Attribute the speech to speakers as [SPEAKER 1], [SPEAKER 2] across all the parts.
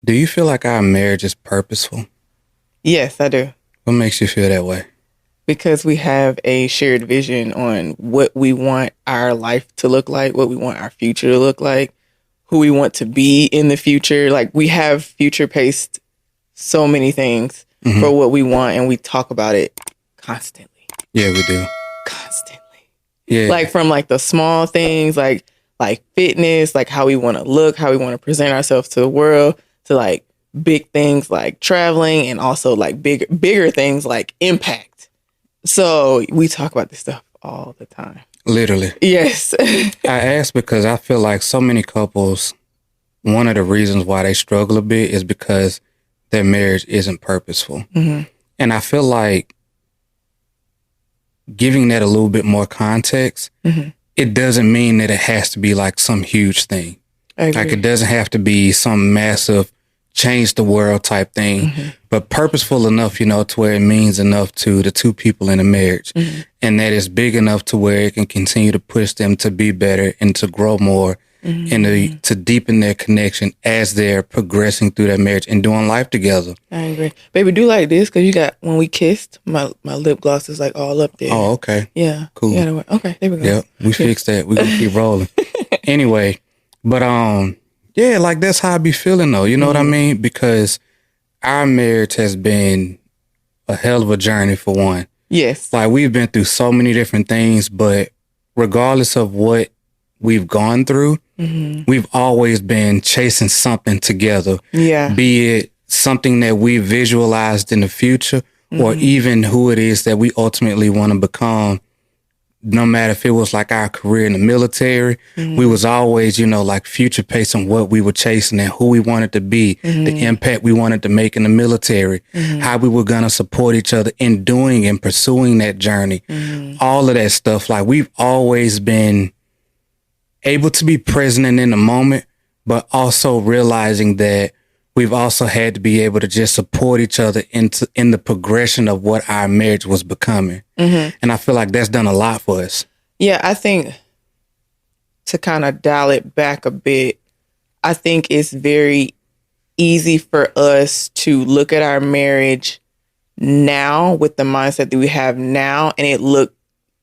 [SPEAKER 1] Do you feel like our marriage is purposeful?
[SPEAKER 2] Yes, I do.
[SPEAKER 1] What makes you feel that way?
[SPEAKER 2] Because we have a shared vision on what we want our life to look like, what we want our future to look like, who we want to be in the future. Like we have future paced so many things for what we want, and we talk about it constantly.
[SPEAKER 1] Yeah, we do.
[SPEAKER 2] Constantly.
[SPEAKER 1] Yeah.
[SPEAKER 2] Like from like the small things, like fitness, like how we want to look, how we want to present ourselves to the world, to like big things like traveling, and also like bigger things like impact. So we talk about this stuff all the time.
[SPEAKER 1] Literally.
[SPEAKER 2] Yes.
[SPEAKER 1] I ask because I feel like so many couples, one of the reasons why they struggle a bit is because their marriage isn't purposeful. And I feel like giving that a little bit more context, it doesn't mean that it has to be like some huge thing. Like it doesn't have to be some massive change the world type thing, but purposeful enough, to where it means enough to the two people in a marriage, and that is big enough to where it can continue to push them to be better and to grow more and to deepen their connection as they're progressing through their marriage and doing life together.
[SPEAKER 2] I agree. Baby, do like this, because you got, when we kissed, my lip gloss is like all up there.
[SPEAKER 1] Oh, okay.
[SPEAKER 2] Yeah.
[SPEAKER 1] Cool.
[SPEAKER 2] Yeah, okay, there we go.
[SPEAKER 1] Yep, we fixed that. We're going to keep rolling. Anyway, but yeah, like that's how I be feeling though. You know what I mean? Because our marriage has been a hell of a journey for one.
[SPEAKER 2] Yes.
[SPEAKER 1] Like we've been through so many different things, but regardless of what we've gone through, we've always been chasing something together.
[SPEAKER 2] Yeah.
[SPEAKER 1] Be it something that we visualized in the future or even who it is that we ultimately want to become. No matter if it was like our career in the military, we was always, like future pacing what we were chasing and who we wanted to be, the impact we wanted to make in the military, how we were going to support each other in doing and pursuing that journey. All of that stuff. Like we've always been able to be present and in the moment, but also realizing that we've also had to be able to just support each other in the progression of what our marriage was becoming. And I feel like that's done a lot for us.
[SPEAKER 2] Yeah, I think to kind of dial it back a bit, I think it's very easy for us to look at our marriage now with the mindset that we have now, and it looked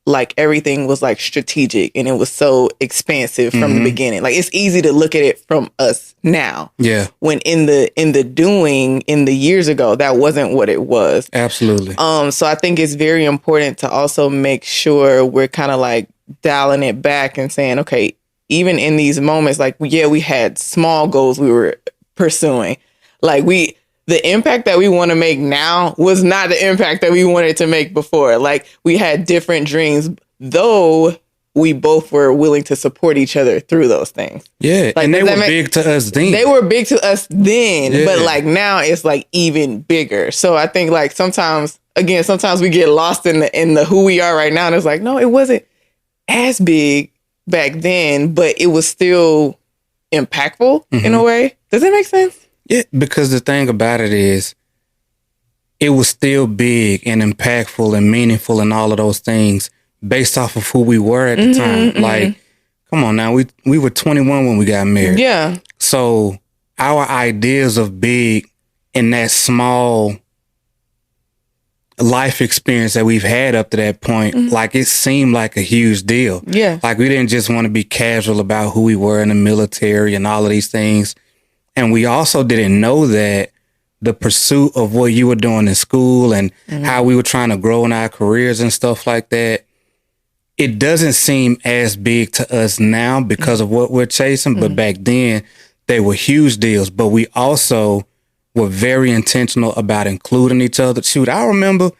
[SPEAKER 2] like everything was like strategic and it was so expansive from the beginning. Like it's easy to look at it from us now.
[SPEAKER 1] Yeah.
[SPEAKER 2] When in the years ago, that wasn't what it was.
[SPEAKER 1] Absolutely.
[SPEAKER 2] So I think it's very important to also make sure we're kind of like dialing it back and saying, okay, even in these moments, like, yeah, we had small goals we were pursuing. Like the impact that we want to make now was not the impact that we wanted to make before. Like we had different dreams, though we both were willing to support each other through those things.
[SPEAKER 1] Yeah.
[SPEAKER 2] Like,
[SPEAKER 1] and they were big to us then.
[SPEAKER 2] They were big to us then, but like now it's like even bigger. So I think like sometimes we get lost in the who we are right now. And it's like, no, it wasn't as big back then, but it was still impactful in a way. Does that make sense?
[SPEAKER 1] Yeah, because the thing about it is, it was still big and impactful and meaningful and all of those things based off of who we were at the time. Like, come on now, we were 21 when we got married.
[SPEAKER 2] Yeah.
[SPEAKER 1] So our ideas of big in that small life experience that we've had up to that point, like it seemed like a huge deal.
[SPEAKER 2] Yeah.
[SPEAKER 1] Like we didn't just want to be casual about who we were in the military and all of these things. And we also didn't know that the pursuit of what you were doing in school and how we were trying to grow in our careers and stuff like that, it doesn't seem as big to us now because of what we're chasing. But back then, they were huge deals. But we also were very intentional about including each other. Shoot, I remember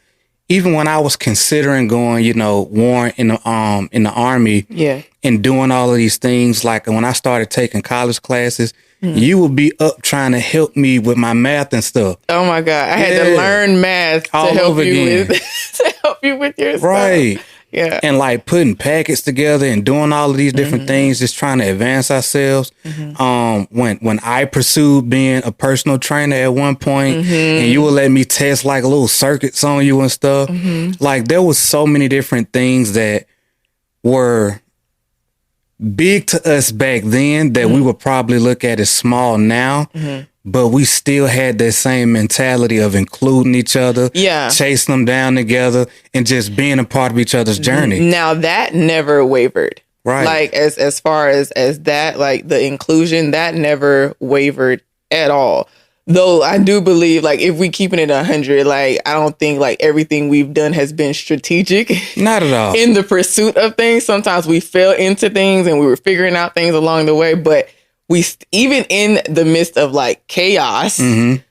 [SPEAKER 1] even when I was considering going, warrant in the Army and doing all of these things, like when I started taking college classes, you would be up trying to help me with my math and stuff.
[SPEAKER 2] Oh my God. I had to learn math to help you with your stuff.
[SPEAKER 1] Right.
[SPEAKER 2] Yeah.
[SPEAKER 1] And like putting packets together and doing all of these different things, just trying to advance ourselves. When I pursued being a personal trainer at one point, and you would let me test like little circuits on you and stuff. Like there was so many different things that were big to us back then that we would probably look at as small now. but we still had that same mentality of including each other, chasing them down together, and just being a part of each other's journey.
[SPEAKER 2] Now that never wavered.
[SPEAKER 1] Right.
[SPEAKER 2] Like as far as that, like the inclusion, that never wavered at all. Though I do believe, like, if we keeping it 100, like, I don't think like everything we've done has been strategic.
[SPEAKER 1] Not at all.
[SPEAKER 2] In the pursuit of things. Sometimes we fell into things and we were figuring out things along the way. But even in the midst of like chaos and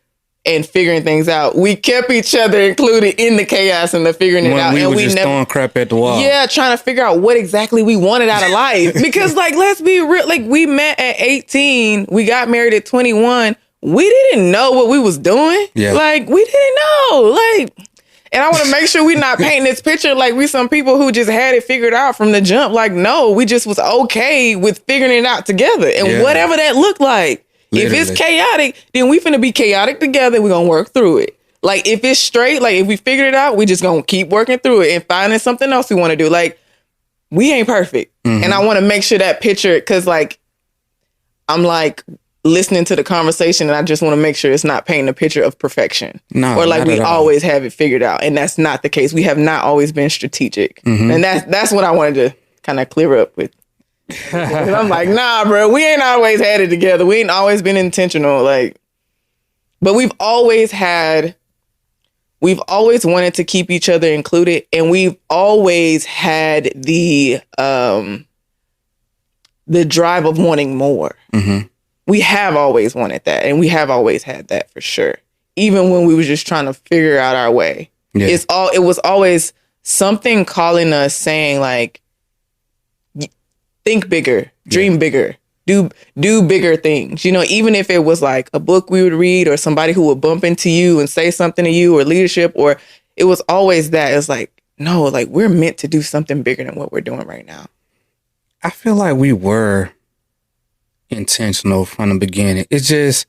[SPEAKER 2] figuring things out, we kept each other included in the chaos and the figuring it out.
[SPEAKER 1] We were just throwing crap at the wall.
[SPEAKER 2] Yeah, trying to figure out what exactly we wanted out of life. Because, like, let's be real. Like, we met at 18. We got married at 21. We didn't know what we was doing.
[SPEAKER 1] Yeah.
[SPEAKER 2] Like, we didn't know. Like, and I want to make sure we're not painting this picture like we some people who just had it figured out from the jump. Like, no, we just was okay with figuring it out together. And whatever that looked like. Literally. If it's chaotic, then we finna be chaotic together. We're going to work through it. Like, if it's straight, like, if we figured it out, we just going to keep working through it and finding something else we want to do. Like, we ain't perfect. And I want to make sure that picture, because, like, I'm, like, listening to the conversation and I just want to make sure it's not painting a picture of perfection.
[SPEAKER 1] No,
[SPEAKER 2] or like we always have it figured out. And that's not the case. We have not always been strategic. And that's what I wanted to kind of clear up with. I'm like, nah, bro, we ain't always had it together. We ain't always been intentional. Like, but we've always wanted to keep each other included. And we've always had the drive of wanting more. We have always wanted that, and we have always had that for sure. Even when we were just trying to figure out our way, it was always something calling us, saying like, "Think bigger, dream bigger, do bigger things." You know, even if it was like a book we would read, or somebody who would bump into you and say something to you, or leadership, or it was always that. It's like, no, like we're meant to do something bigger than what we're doing right now.
[SPEAKER 1] I feel like we were intentional from the beginning. It's just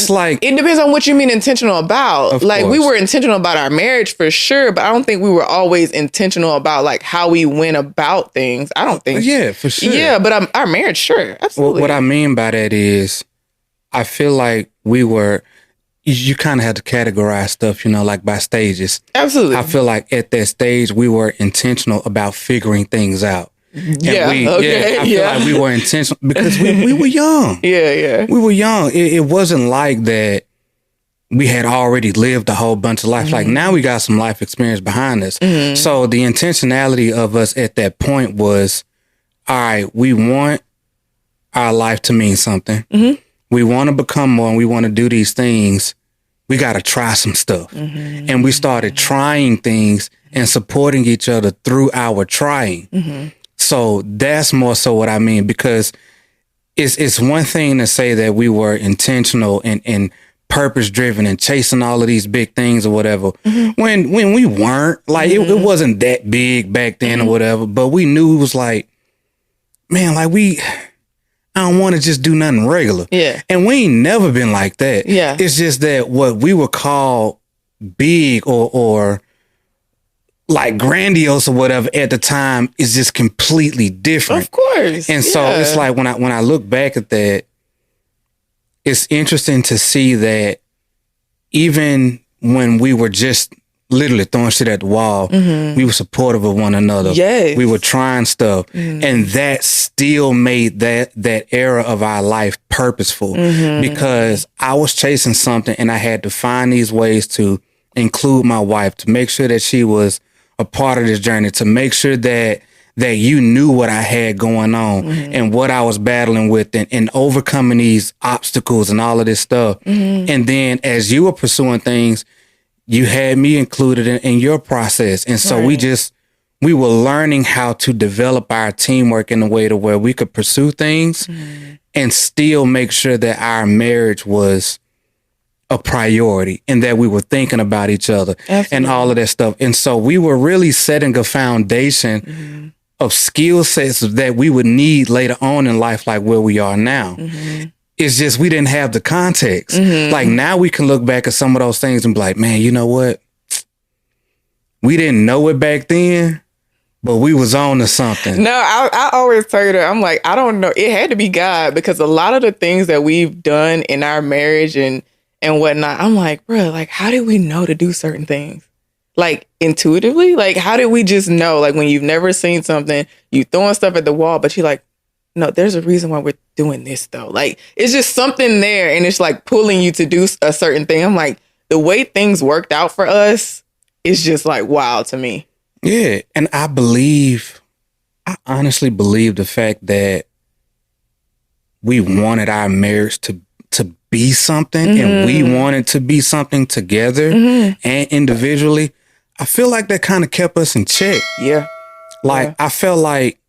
[SPEAKER 1] like,
[SPEAKER 2] it depends on what you mean intentional about. Like, we were intentional about our marriage for sure, but I don't think we were always intentional about like how we went about things. I don't think.
[SPEAKER 1] Yeah, for sure.
[SPEAKER 2] Yeah, but our marriage, sure, absolutely.
[SPEAKER 1] What I mean by that is, I feel like we were. You kind of had to categorize stuff, you know, like by stages.
[SPEAKER 2] Absolutely.
[SPEAKER 1] I feel like at that stage we were intentional about figuring things out. I feel like we were intentional because we were young. We were young. It wasn't like that we had already lived a whole bunch of life. Like, now we got some life experience behind us. So the intentionality of us at that point was, all right, we want our life to mean something. We want to become more, and we want to do these things. We got to try some stuff. And we started trying things and supporting each other through our trying. So that's more so what I mean, because it's one thing to say that we were intentional and purpose driven and chasing all of these big things or whatever. When we weren't, like, it wasn't that big back then or whatever, but we knew it was like, man, like I don't want to just do nothing regular. And we ain't never been like that. It's just that what we were called big or like grandiose or whatever at the time is just completely different. Of
[SPEAKER 2] course.
[SPEAKER 1] And so it's like when I look back at that, it's interesting to see that even when we were just literally throwing shit at the wall, we were supportive of one another. We were trying stuff. And that still made that era of our life purposeful, because I was chasing something and I had to find these ways to include my wife, to make sure that she was a part of this journey, to make sure that you knew what I had going on and what I was battling with and overcoming these obstacles and all of this stuff. And then as you were pursuing things, you had me included in your process. And so we were learning how to develop our teamwork in a way to where we could pursue things and still make sure that our marriage was a priority and that we were thinking about each other and all of that stuff. And so we were really setting a foundation of skill sets that we would need later on in life, like where we are now. It's just we didn't have the context. Like, now we can look back at some of those things and be like, man, you know what? We didn't know it back then, but we was on to something.
[SPEAKER 2] No, I always tell you that. I'm like, I don't know. It had to be God, because a lot of the things that we've done in our marriage and whatnot, I'm like, bro, like, how did we know to do certain things? Like, intuitively? Like, how did we just know? Like, when you've never seen something, you throwing stuff at the wall, but you're like, no, there's a reason why we're doing this, though. Like, it's just something there, and it's like pulling you to do a certain thing. I'm like, the way things worked out for us is just like wild to me.
[SPEAKER 1] Yeah. And I honestly believe the fact that we wanted our marriage to be something, and we wanted to be something together and individually. I feel like that kind of kept us in check.
[SPEAKER 2] Yeah.
[SPEAKER 1] Like, I feel like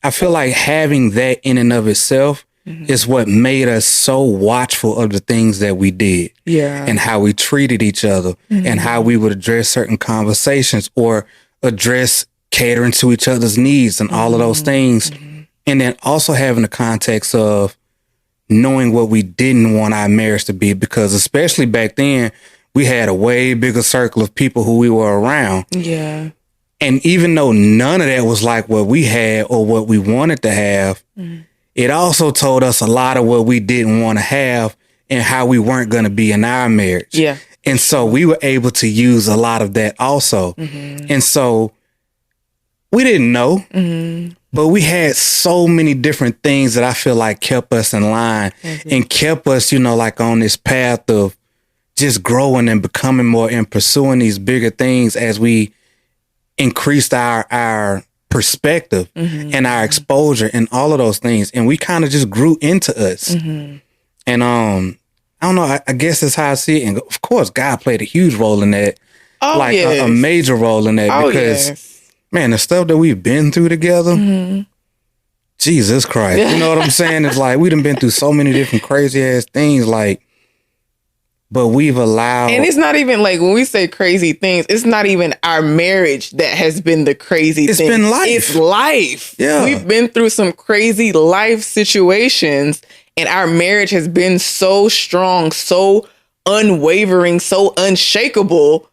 [SPEAKER 1] having that in and of itself is what made us so watchful of the things that we did.
[SPEAKER 2] Yeah.
[SPEAKER 1] And how we treated each other and how we would address certain conversations or address catering to each other's needs and all of those things. And then also having the context of knowing what we didn't want our marriage to be, because especially back then, we had a way bigger circle of people who we were around.
[SPEAKER 2] Yeah.
[SPEAKER 1] And even though none of that was like what we had or what we wanted to have, it also told us a lot of what we didn't want to have and how we weren't going to be in our marriage.
[SPEAKER 2] Yeah.
[SPEAKER 1] And so we were able to use a lot of that also. And so we didn't know, but we had so many different things that I feel like kept us in line and kept us, like on this path of just growing and becoming more and pursuing these bigger things as we increased our perspective and our exposure and all of those things. And we kind of just grew into us. And I don't know, I guess that's how I see it. And of course, God played a huge role in that.
[SPEAKER 2] Oh,
[SPEAKER 1] like a major role in that, because man, the stuff that we've been through together, Jesus Christ. You know what I'm saying? It's like we done been through so many different crazy ass things, like, but we've allowed.
[SPEAKER 2] And it's not even like, when we say crazy things, it's not even our marriage that has been the crazy thing.
[SPEAKER 1] It's been life.
[SPEAKER 2] It's life.
[SPEAKER 1] Yeah.
[SPEAKER 2] We've been through some crazy life situations, and our marriage has been so strong, so unwavering, so unshakable,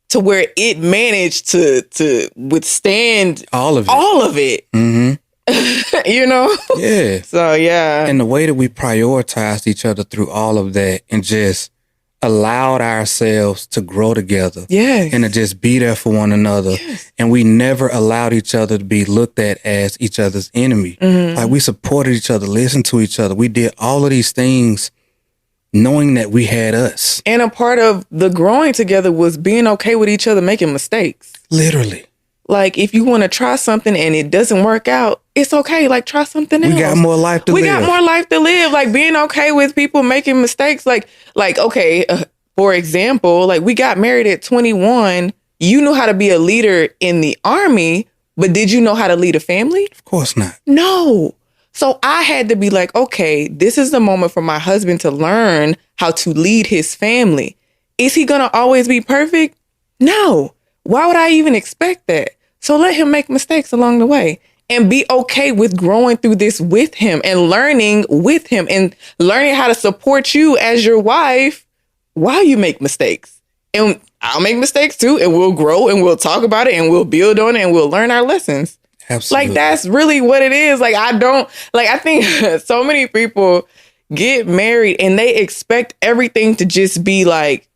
[SPEAKER 2] to where it managed to withstand
[SPEAKER 1] all of it. Yeah.
[SPEAKER 2] So, yeah.
[SPEAKER 1] And the way that we prioritized each other through all of that and just allowed ourselves to grow together.
[SPEAKER 2] Yes.
[SPEAKER 1] And to just be there for one another.
[SPEAKER 2] Yes.
[SPEAKER 1] And we never allowed each other to be looked at as each other's enemy. Like, we supported each other, listened to each other. We did all of these things knowing that we had us.
[SPEAKER 2] And a part of the growing together was being okay with each other making mistakes.
[SPEAKER 1] Literally.
[SPEAKER 2] Like, if you want to try something and it doesn't work out, it's okay. Like, try something else.
[SPEAKER 1] We got more life to live.
[SPEAKER 2] We got more life to live. Like, being okay with people making mistakes. Like okay, for example, like, we got married at 21. You knew how to be a leader in the Army, but did you know how to lead a family?
[SPEAKER 1] Of course not.
[SPEAKER 2] No. So I had to be like, okay, this is the moment for my husband to learn how to lead his family. Is he going to always be perfect? No. Why would I even expect that? So let him make mistakes along the way and be okay with growing through this with him and learning with him and learning how to support you as your wife while you make mistakes. And I'll make mistakes too, and we'll grow and we'll talk about it and we'll build on it and we'll learn our lessons.
[SPEAKER 1] Absolutely.
[SPEAKER 2] Like, that's really what it is. Like, I think so many people get married and they expect everything to just be like,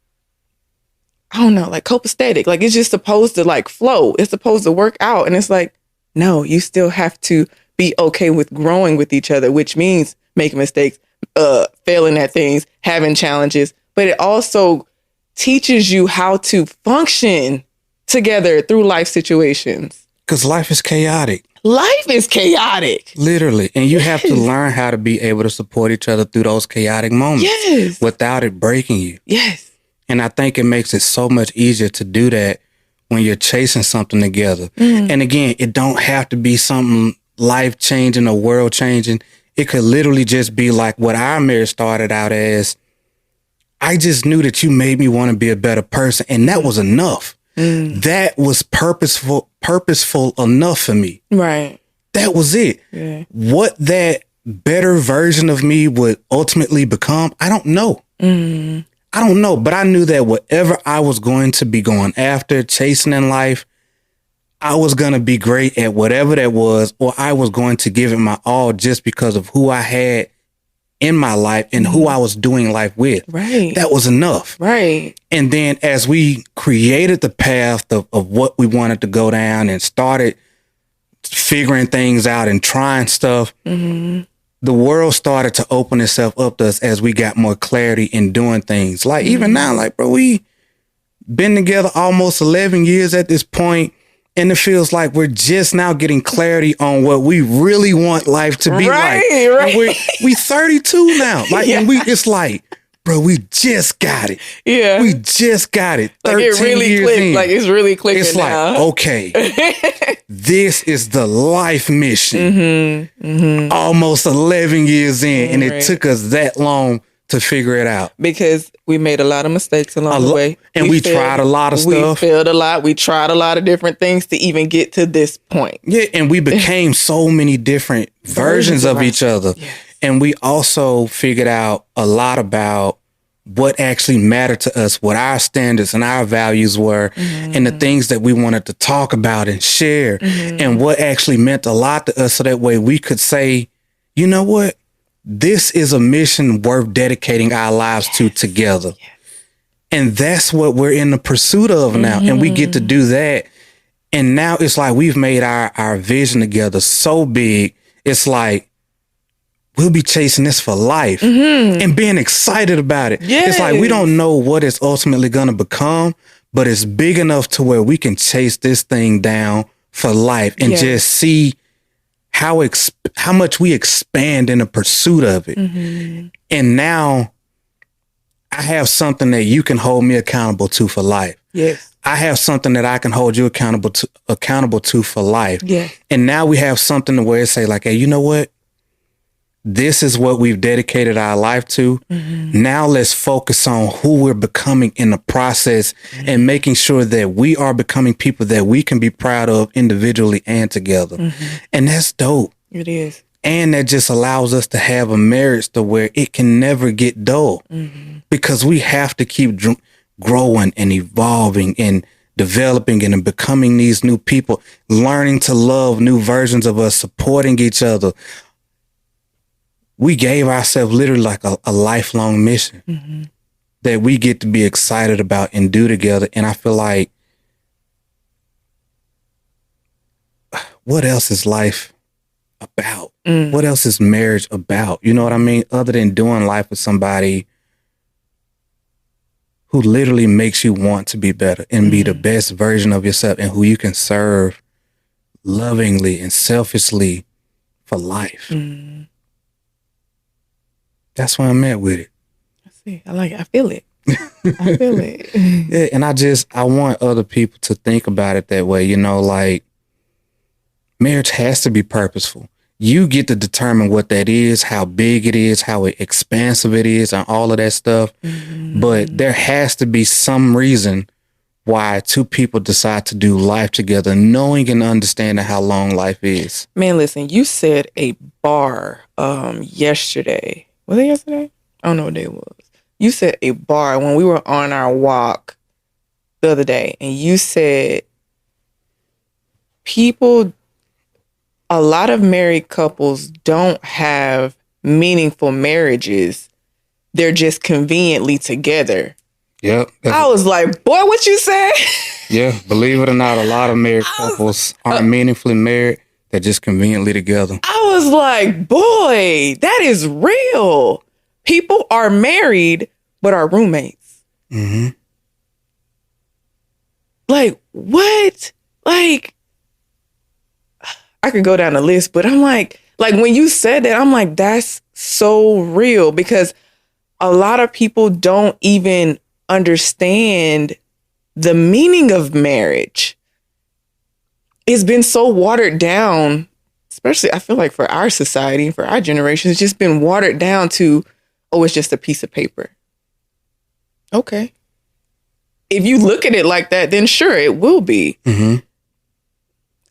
[SPEAKER 2] I don't know, like copacetic. Like, it's just supposed to like flow. It's supposed to work out. And it's like, no, you still have to be okay with growing with each other, which means making mistakes, failing at things, having challenges. But it also teaches you how to function together through life situations.
[SPEAKER 1] Because life is chaotic.
[SPEAKER 2] Life is chaotic.
[SPEAKER 1] Literally. And you have to learn how to be able to support each other through those chaotic moments.
[SPEAKER 2] Yes.
[SPEAKER 1] Without it breaking you.
[SPEAKER 2] Yes.
[SPEAKER 1] And I think it makes it so much easier to do that when you're chasing something together. And again, it don't have to be something life-changing or world-changing. It could literally just be like what our marriage started out as. I just knew that you made me want to be a better person. And that was enough. That was purposeful enough for me.
[SPEAKER 2] Right.
[SPEAKER 1] That was it.
[SPEAKER 2] Yeah.
[SPEAKER 1] What that better version of me would ultimately become, I don't know. I don't know, but I knew that whatever I was going to be going after, chasing in life, I was going to be great at whatever that was, or I was going to give it my all just because of who I had in my life and who I was doing life with.
[SPEAKER 2] Right.
[SPEAKER 1] That was enough.
[SPEAKER 2] Right.
[SPEAKER 1] And then as we created the path of what we wanted to go down and started figuring things out and trying stuff, the world started to open itself up to us as we got more clarity in doing things. Like even now, like, bro, we been together almost 11 years at this point, and it feels like we're just now getting clarity on what we really want life to be like.
[SPEAKER 2] Right.
[SPEAKER 1] And we 32 now. Like, and it's like, bro, we just got it.
[SPEAKER 2] Yeah.
[SPEAKER 1] We just got it.
[SPEAKER 2] Like it really clicked.
[SPEAKER 1] In.
[SPEAKER 2] Like it's really clicking
[SPEAKER 1] it's
[SPEAKER 2] now.
[SPEAKER 1] Like, okay, this is the life mission. Almost 11 years in, and it took us that long to figure it out.
[SPEAKER 2] Because we made a lot of mistakes along the way.
[SPEAKER 1] And we tried a lot of stuff.
[SPEAKER 2] We failed a lot. We tried a lot of different things to even get to this point.
[SPEAKER 1] Yeah, and we became so many different versions of each other. Yes. And we also figured out a lot about what actually mattered to us, what our standards and our values were, and the things that we wanted to talk about and share, and what actually meant a lot to us, so that way we could say, you know what? This is a mission worth dedicating our lives to together. Yes. And that's what we're in the pursuit of now. And we get to do that. And now it's like we've made our vision together so big. It's like we'll be chasing this for life and being excited about it. Yes. It's like we don't know what it's ultimately going to become, but it's big enough to where we can chase this thing down for life and just see how much we expand in the pursuit of it. And now I have something that you can hold me accountable to for life.
[SPEAKER 2] Yes.
[SPEAKER 1] I have something that I can hold you accountable to for life.
[SPEAKER 2] Yes.
[SPEAKER 1] And now we have something where it say like, hey, you know what? This is what we've dedicated our life to. Now let's focus on who we're becoming in the process and making sure that we are becoming people that we can be proud of individually and together. And that's dope.
[SPEAKER 2] It is.
[SPEAKER 1] And that just allows us to have a marriage to where it can never get dull, because we have to keep growing and evolving and developing and becoming these new people, learning to love new versions of us, supporting each other. We gave ourselves literally like a lifelong mission that we get to be excited about and do together. And I feel like, what else is life about? What else is marriage about? You know what I mean? Other than doing life with somebody who literally makes you want to be better and be the best version of yourself, and who you can serve lovingly and selflessly for life. That's where I'm at with it.
[SPEAKER 2] I see. I like it. I feel it. I feel it.
[SPEAKER 1] Yeah, and I want other people to think about it that way. You know, like, marriage has to be purposeful. You get to determine what that is, how big it is, how expansive it is, and all of that stuff. But there has to be some reason why two people decide to do life together, knowing and understanding how long life is.
[SPEAKER 2] Man, listen, you said a bar yesterday. Was it yesterday? I don't know what day it was. You said a bar when we were on our walk the other day, and you said a lot of married couples don't have meaningful marriages. They're just conveniently together.
[SPEAKER 1] Yep.
[SPEAKER 2] I was like, boy, what you said?
[SPEAKER 1] Yeah, believe it or not, a lot of married couples aren't meaningfully married. They're just conveniently together.
[SPEAKER 2] I was like, boy, that is real. People are married, but are roommates. Like, what? Like, I could go down the list, but I'm like when you said that, I'm like, that's so real, because a lot of people don't even understand the meaning of marriage. It's been so watered down, especially I feel like for our society, for our generation, it's just been watered down to, oh, it's just a piece of paper. Okay. If you look at it like that, then sure, it will be. I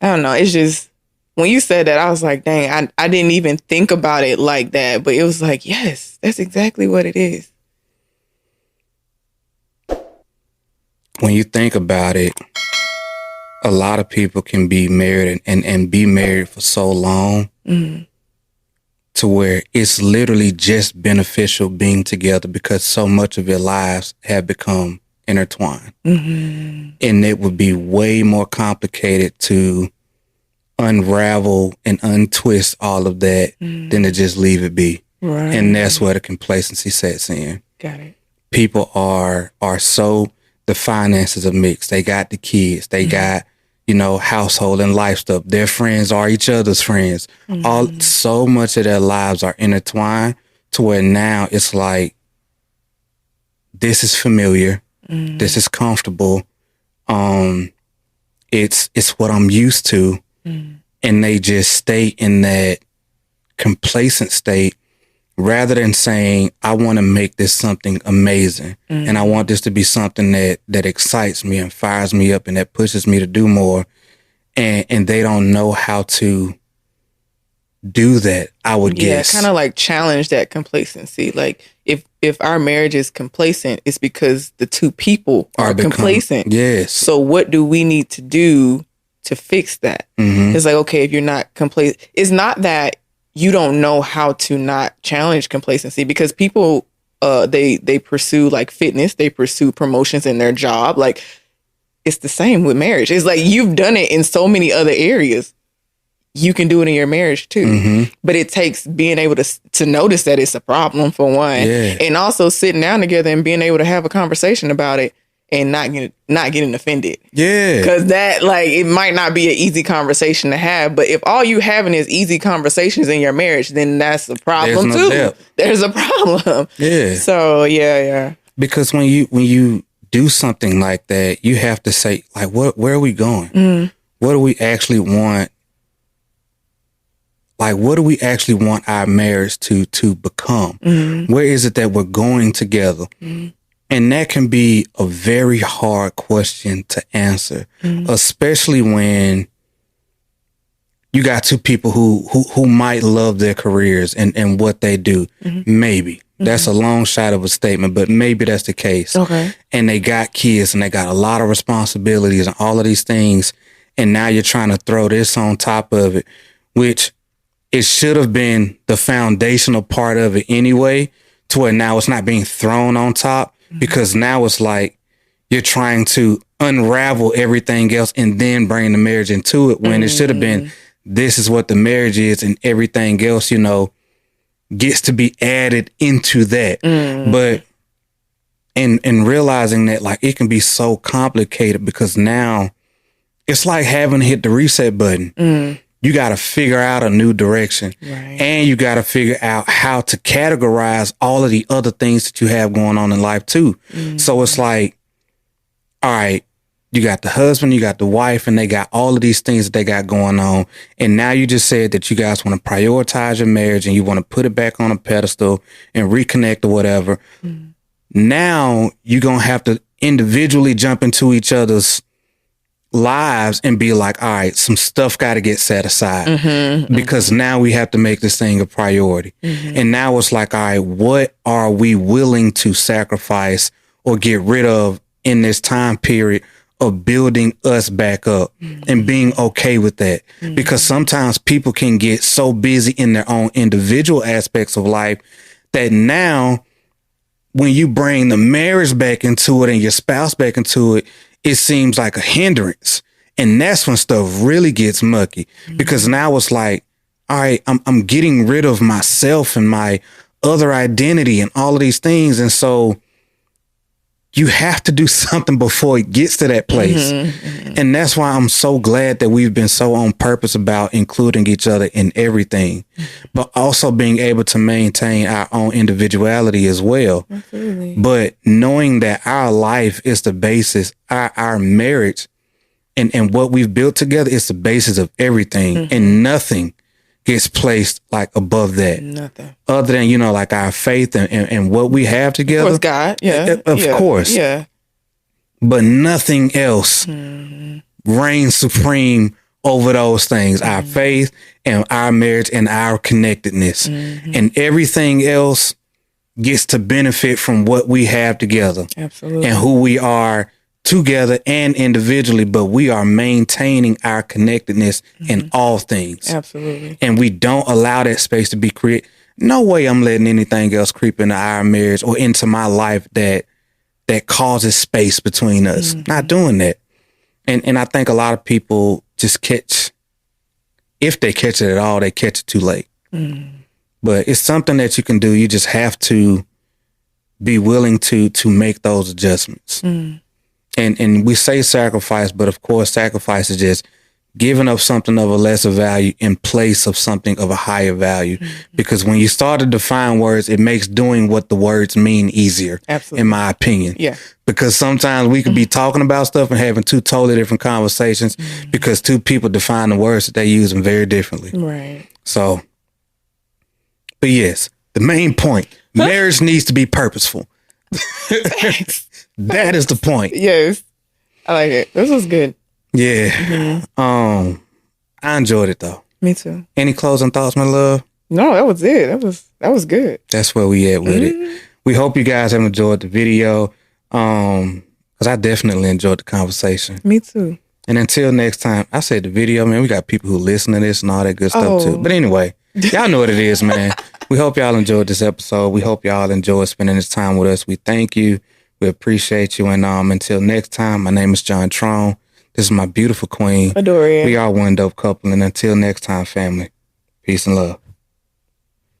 [SPEAKER 2] don't know. It's just, when you said that, I was like, dang, I didn't even think about it like that. But it was like, yes, that's exactly what it is.
[SPEAKER 1] When you think about it, a lot of people can be married and be married for so long to where it's literally just beneficial being together because so much of your lives have become intertwined. And it would be way more complicated to unravel and untwist all of that than to just leave it be.
[SPEAKER 2] Right.
[SPEAKER 1] And that's where the complacency sets in.
[SPEAKER 2] Got it.
[SPEAKER 1] People are so, the finances are mixed. They got the kids. They got, household and life stuff. Their friends are each other's friends. So much of their lives are intertwined to where now it's like, this is familiar. This is comfortable. It's what I'm used to. And they just stay in that complacent state rather than saying, I want to make this something amazing. And I want this to be something that excites me and fires me up and that pushes me to do more. And they don't know how to do that, I would guess.
[SPEAKER 2] Yeah, kind of like challenge that complacency. Like if our marriage is complacent, it's because the two people are complacent.
[SPEAKER 1] Yes.
[SPEAKER 2] So what do we need to do to fix that? It's like, okay, if you're not complacent, it's not that you don't know how to not challenge complacency, because people, they pursue like fitness, they pursue promotions in their job. Like it's the same with marriage. It's like you've done it in so many other areas. You can do it in your marriage too. But it takes being able to notice that it's a problem, for one, and also sitting down together and being able to have a conversation about it and not getting offended. Yeah. Because that, like, it might not be an easy conversation to have, but if all you having is easy conversations in your marriage, then that's a problem too. Depth. There's a problem. Yeah. So yeah.
[SPEAKER 1] Because when you do something like that, you have to say, like, where are we going? What do we actually want? Like, what do we actually want our marriage to become? Where is it that we're going together? And that can be a very hard question to answer, especially when you got two people who might love their careers and what they do. Maybe. That's a long shot of a statement, but maybe that's the case. Okay. And they got kids and they got a lot of responsibilities and all of these things. And now you're trying to throw this on top of it, which it should have been the foundational part of it anyway, to where now it's not being thrown on top, because now it's like you're trying to unravel everything else and then bring the marriage into it, when it should have been, this is what the marriage is and everything else, gets to be added into that. But in realizing that, like, it can be so complicated, because now it's like having to hit the reset button. You got to figure out a new direction, and you got to figure out how to categorize all of the other things that you have going on in life too. So it's like, all right, you got the husband, you got the wife, and they got all of these things that they got going on. And now you just said that you guys want to prioritize your marriage and you want to put it back on a pedestal and reconnect or whatever. Now you're going to have to individually jump into each other's lives and be like, all right, some stuff got to get set aside, because now we have to make this thing a priority. And now it's like, all right, what are we willing to sacrifice or get rid of in this time period of building us back up, and being okay with that? Because sometimes people can get so busy in their own individual aspects of life that now when you bring the marriage back into it and your spouse back into it, it seems like a hindrance. And that's when stuff really gets mucky, because now it's like, all right, I'm getting rid of myself and my other identity and all of these things. And so you have to do something before it gets to that place. And that's why I'm so glad that we've been so on purpose about including each other in everything, but also being able to maintain our own individuality as well. Absolutely. But knowing that our life is the basis, our marriage and what we've built together is the basis of everything, and nothing gets placed like above that. Nothing. Other than, like our faith and what we have together. Of course,
[SPEAKER 2] God. Yeah.
[SPEAKER 1] Of course.
[SPEAKER 2] Yeah.
[SPEAKER 1] But nothing else reigns supreme over those things. Our faith and our marriage and our connectedness. And everything else gets to benefit from what we have together. Absolutely. And who we are together and individually, but we are maintaining our connectedness in all things.
[SPEAKER 2] Absolutely.
[SPEAKER 1] And we don't allow that space to be created. No way I'm letting anything else creep into our marriage or into my life that causes space between us. Not doing that. And I think a lot of people just catch, if they catch it at all, they catch it too late. But it's something that you can do. You just have to be willing to make those adjustments. And we say sacrifice, but of course, sacrifice is just giving up something of a lesser value in place of something of a higher value. Because when you start to define words, it makes doing what the words mean easier.
[SPEAKER 2] Absolutely.
[SPEAKER 1] In my opinion.
[SPEAKER 2] Yeah.
[SPEAKER 1] Because sometimes we could be talking about stuff and having two totally different conversations because two people define the words that they use them very differently.
[SPEAKER 2] Right.
[SPEAKER 1] So, but yes, the main point, marriage needs to be purposeful. That is the point.
[SPEAKER 2] Yes. I like it. This was good.
[SPEAKER 1] Yeah. I enjoyed it though.
[SPEAKER 2] Me too.
[SPEAKER 1] Any closing thoughts, my love?
[SPEAKER 2] No, that was it. That was good.
[SPEAKER 1] That's where we at with it. We hope you guys have enjoyed the video. Because I definitely enjoyed the conversation.
[SPEAKER 2] Me too.
[SPEAKER 1] And until next time, I said the video, man, we got people who listen to this and all that good stuff too. But anyway, y'all know what it is, man. We hope y'all enjoyed this episode. We hope y'all enjoyed spending this time with us. We thank you. We appreciate you. And until next time, my name is John Trone. This is my beautiful queen.
[SPEAKER 2] Adoria.
[SPEAKER 1] We are one dope couple. And until next time, family, peace and love.